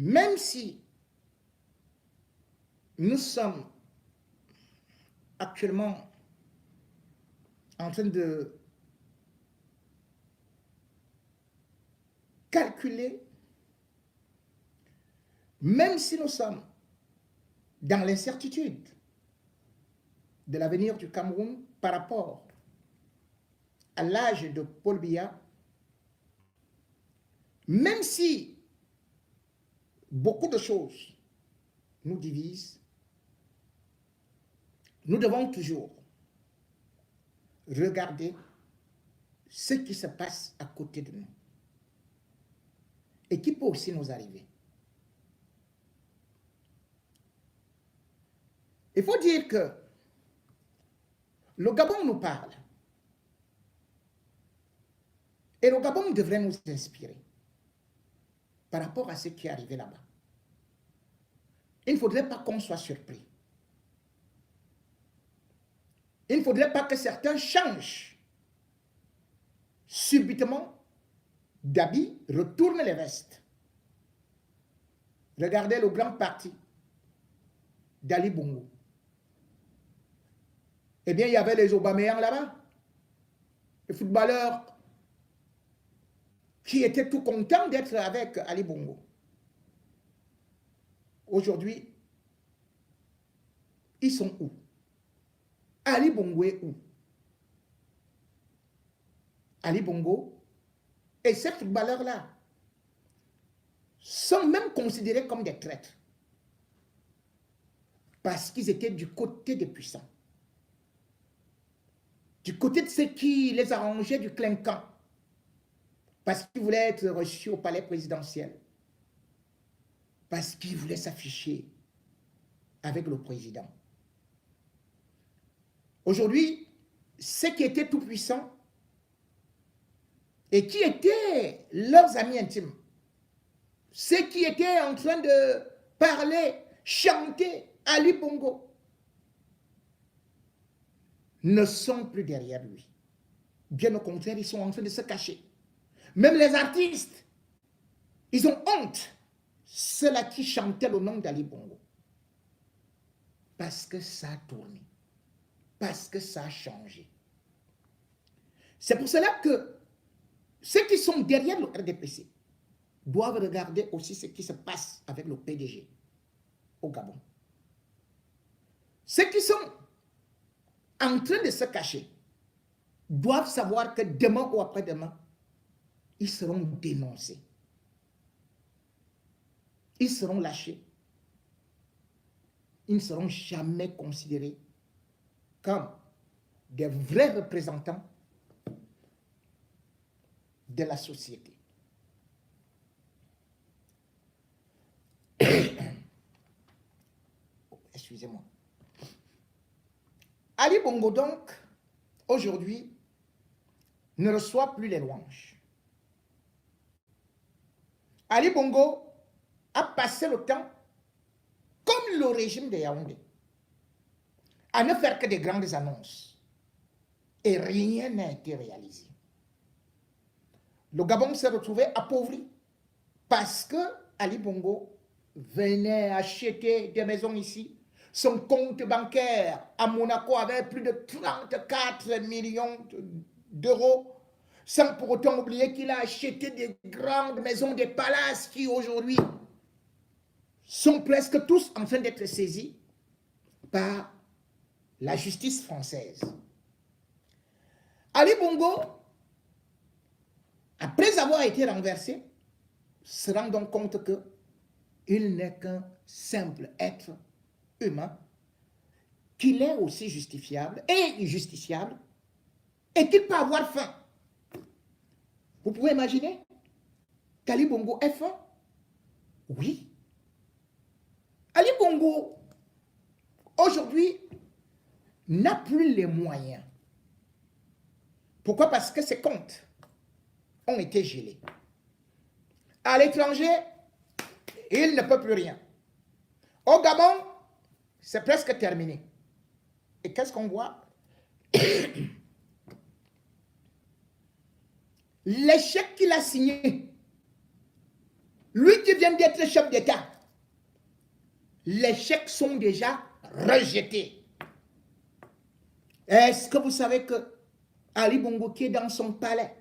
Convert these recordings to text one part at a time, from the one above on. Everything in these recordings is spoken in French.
même si nous sommes actuellement en train de calculer, même si nous sommes dans l'incertitude de l'avenir du Cameroun par rapport à l'âge de Paul Biya, même si beaucoup de choses nous divisent, nous devons toujours regarder ce qui se passe à côté de nous et qui peut aussi nous arriver. Il faut dire que le Gabon nous parle et le Gabon devrait nous inspirer par rapport à ce qui est arrivé là-bas. Il ne faudrait pas qu'on soit surpris. Il ne faudrait pas que certains changent subitement d'habit, retournent les vestes. Regardez le grand parti d'Ali Bongo. Eh bien, il y avait les Aubameyang là-bas, les footballeurs qui étaient tout contents d'être avec Ali Bongo. Aujourd'hui, ils sont où? Ali Bongo est où? Ali Bongo et ces footballeurs-là sont même considérés comme des traîtres parce qu'ils étaient du côté des puissants, du côté de ceux qui les arrangeaient du clinquant, parce qu'ils voulaient être reçus au palais présidentiel, parce qu'ils voulaient s'afficher avec le président. Aujourd'hui, ceux qui étaient tout puissants et qui étaient leurs amis intimes, ceux qui étaient en train de parler, chanter Ali Bongo, ne sont plus derrière lui. Bien au contraire, ils sont en train de se cacher. Même les artistes, ils ont honte, ceux-là qui chantaient le nom d'Ali Bongo. Parce que ça a tourné. Parce que ça a changé. C'est pour cela que ceux qui sont derrière le RDPC doivent regarder aussi ce qui se passe avec le PDG au Gabon. Ceux qui sont en train de se cacher doivent savoir que demain ou après-demain, ils seront dénoncés. Ils seront lâchés. Ils ne seront jamais considérés comme des vrais représentants de la société. Excusez-moi. Ali Bongo, donc, aujourd'hui, ne reçoit plus les louanges. Ali Bongo a passé le temps, comme le régime de Yaoundé, à ne faire que des grandes annonces. Et rien n'a été réalisé. Le Gabon s'est retrouvé appauvri parce que Ali Bongo venait acheter des maisons ici. Son compte bancaire à Monaco avait plus de 34 millions d'euros, sans pour autant oublier qu'il a acheté des grandes maisons, des palaces qui aujourd'hui sont presque tous en train d'être saisis par la justice française. Ali Bongo, après avoir été renversé, se rend donc compte qu'il n'est qu'un simple être humain, qu'il est aussi justifiable et injusticiable, et qu'il peut avoir faim. Vous pouvez imaginer qu'Ali Bongo ait faim? Oui. Ali Bongo, aujourd'hui, n'a plus les moyens. Pourquoi? Parce que ses comptes ont été gelés. À l'étranger, il ne peut plus rien. Au Gabon, c'est presque terminé. Et qu'est-ce qu'on voit? L'échec qu'il a signé Lui qui vient d'être chef d'État, les chèques sont déjà rejetés. Est-ce que vous savez que Ali Bongo, qui est dans son palais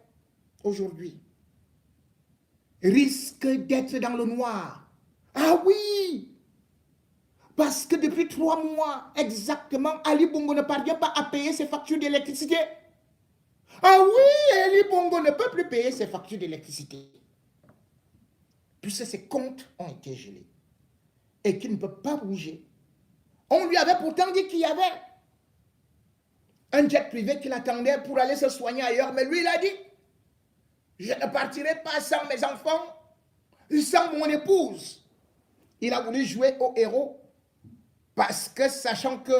aujourd'hui, risque d'être dans le noir? Ah oui! Parce que depuis 3 mois exactement, Ali Bongo ne parvient pas à payer ses factures d'électricité. Ah oui, Ali Bongo ne peut plus payer ses factures d'électricité. Puisque ses comptes ont été gelés. Et qu'il ne peut pas bouger. On lui avait pourtant dit qu'il y avait un jet privé qui l'attendait pour aller se soigner ailleurs. Mais lui, il a dit, je ne partirai pas sans mes enfants, sans mon épouse. Il a voulu jouer au héros parce que sachant que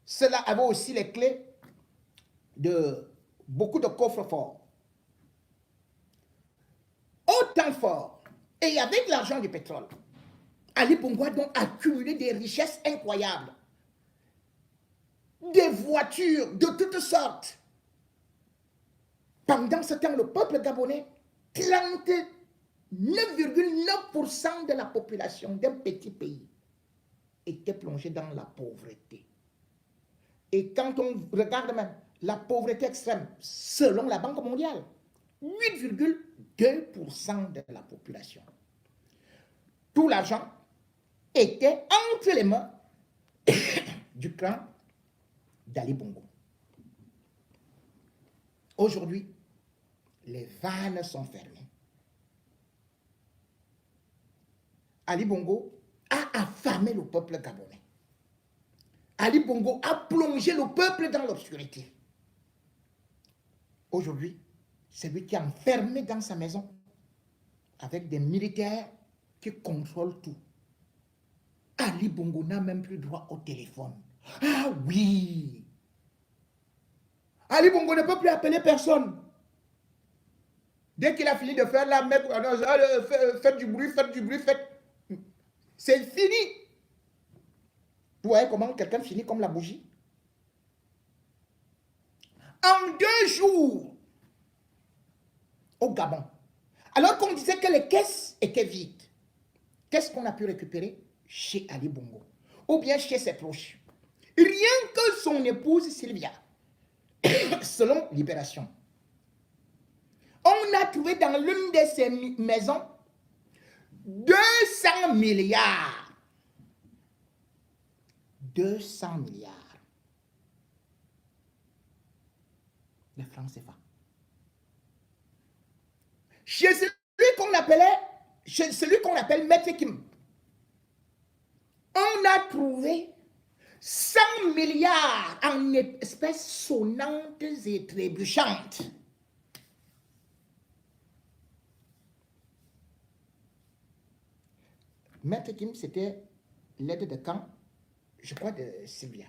cela avait aussi les clés de beaucoup de coffres forts. Autant fort. Et avec l'argent du pétrole, Ali Bongo a donc accumulé des richesses incroyables. Des voitures de toutes sortes. Pendant ce temps, le peuple gabonais, 39,9% de la population d'un petit pays était plongée dans la pauvreté. Et quand on regarde même la pauvreté extrême, selon la Banque mondiale, 8,2% de la population. Tout l'argent était entre les mains du clan d'Ali Bongo. Aujourd'hui, les vannes sont fermées. Ali Bongo a affamé le peuple gabonais. Ali Bongo a plongé le peuple dans l'obscurité. Aujourd'hui, c'est lui qui est enfermé dans sa maison avec des militaires qui contrôlent tout. Ali Bongo n'a même plus droit au téléphone. Ah oui! Ali Bongo ne peut plus appeler personne. Dès qu'il a fini de faire la mec, faites du bruit, faites. C'est fini. Vous voyez comment quelqu'un finit comme la bougie? En 2 jours, au Gabon, alors qu'on disait que les caisses étaient vides, qu'est-ce qu'on a pu récupérer? Chez Ali Bongo, ou bien chez ses proches. Rien que son épouse Sylvia, selon Libération. On a trouvé dans l'une de ses maisons 200 milliards. 200 milliards de francs CFA. Chez celui qu'on appelle Maître Kim, on a trouvé 100 milliards en espèces sonnantes et trébuchantes. Maître Kim, c'était l'aide de camp, je crois, de Sylvia.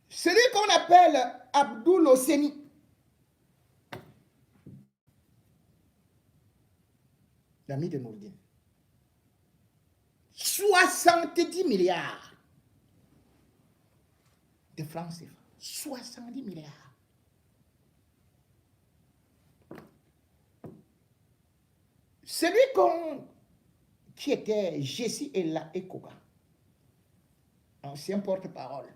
Celui qu'on appelle Abdoul Osseni, l'ami de Nourdine, 70 milliards de francs CFA. 70 milliards. Celui qui était Jessie Ella Ekoga, ancien porte-parole,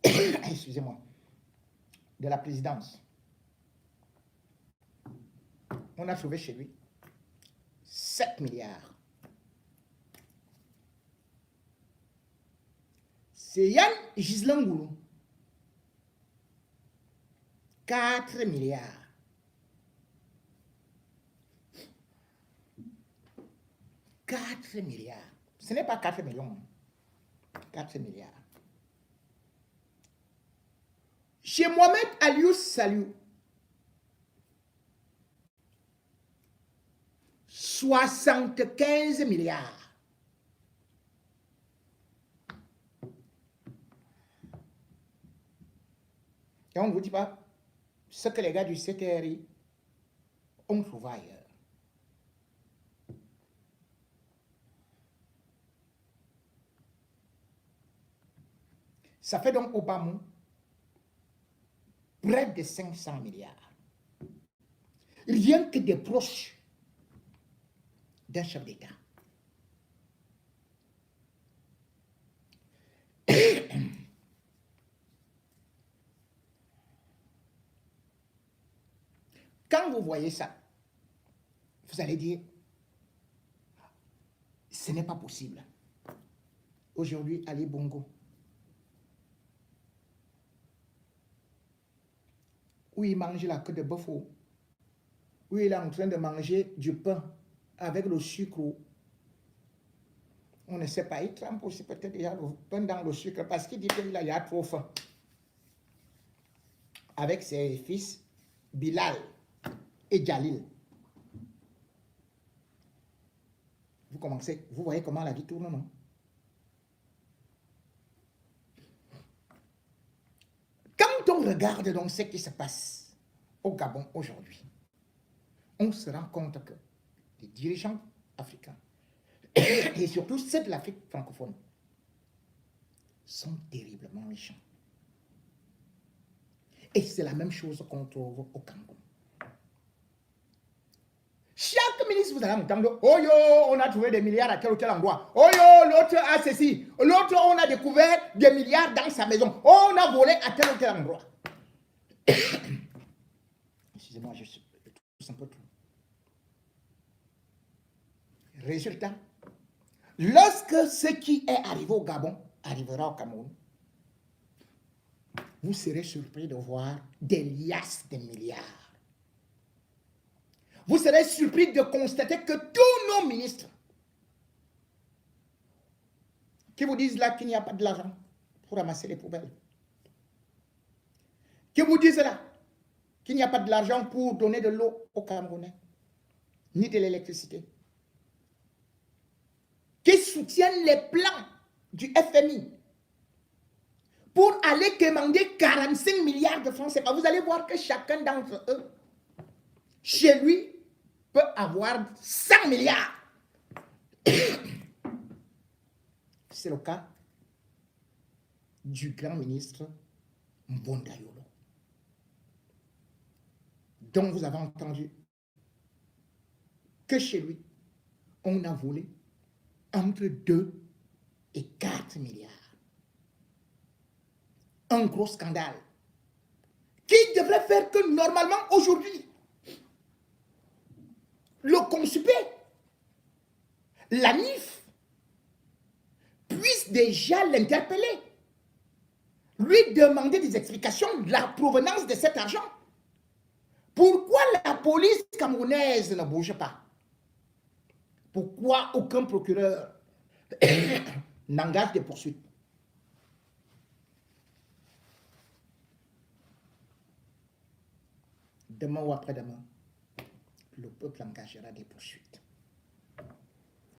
excusez-moi, de la présidence, on a trouvé chez lui 7 milliards. C'est Yann Gislangoulou, 4 milliards. « 4 milliards. Ce n'est pas 4 millions. 4 milliards. Chez Mohamed Aliou Saliou, 75 milliards. Et on ne vous dit pas ce que les gars du CTRI ont trouvé ailleurs. Ça fait donc au Bamou près de 500 milliards. Rien que des proches d'un chef d'État. Quand vous voyez ça, vous allez dire, ce n'est pas possible. Aujourd'hui, Ali Bongo, où il mange la queue de bœuf, où il est en train de manger du pain avec le sucre. On ne sait pas, il trempe aussi peut-être déjà le pain dans le sucre parce qu'il dit qu'il a trop faim. Avec ses fils Bilal et Jalil. Vous voyez comment la vie tourne, non? Quand on regarde donc ce qui se passe au Gabon aujourd'hui, on se rend compte que les dirigeants africains, et surtout ceux de l'Afrique francophone, sont terriblement méchants. Et c'est la même chose qu'on trouve au Cameroun. Chaque ministre, vous allez entendre, oh yo, on a trouvé des milliards à tel ou tel endroit. Oh yo, l'autre a ceci. L'autre, on a découvert des milliards dans sa maison. Oh, on a volé à tel ou tel endroit. Excusez-moi, je tousse un peu trop. Résultat, lorsque ce qui est arrivé au Gabon arrivera au Cameroun, vous serez surpris de voir des liasses de milliards. Vous serez surpris de constater que tous nos ministres qui vous disent là qu'il n'y a pas de l'argent pour ramasser les poubelles, qui vous disent là qu'il n'y a pas de l'argent pour donner de l'eau aux Camerounais, ni de l'électricité, qui soutiennent les plans du FMI pour aller demander 45 milliards de francs CFA. Vous allez voir que chacun d'entre eux, chez lui, peut avoir 100 milliards. C'est le cas du grand ministre Mbondayolo, dont vous avez entendu que chez lui, on a volé entre 2 et 4 milliards. Un gros scandale qui devrait faire que normalement aujourd'hui, le consupé, la NIF, puisse déjà l'interpeller, lui demander des explications de la provenance de cet argent. Pourquoi la police camerounaise ne bouge pas? Pourquoi aucun procureur n'engage des poursuites? Demain ou après-demain, le peuple engagera des poursuites.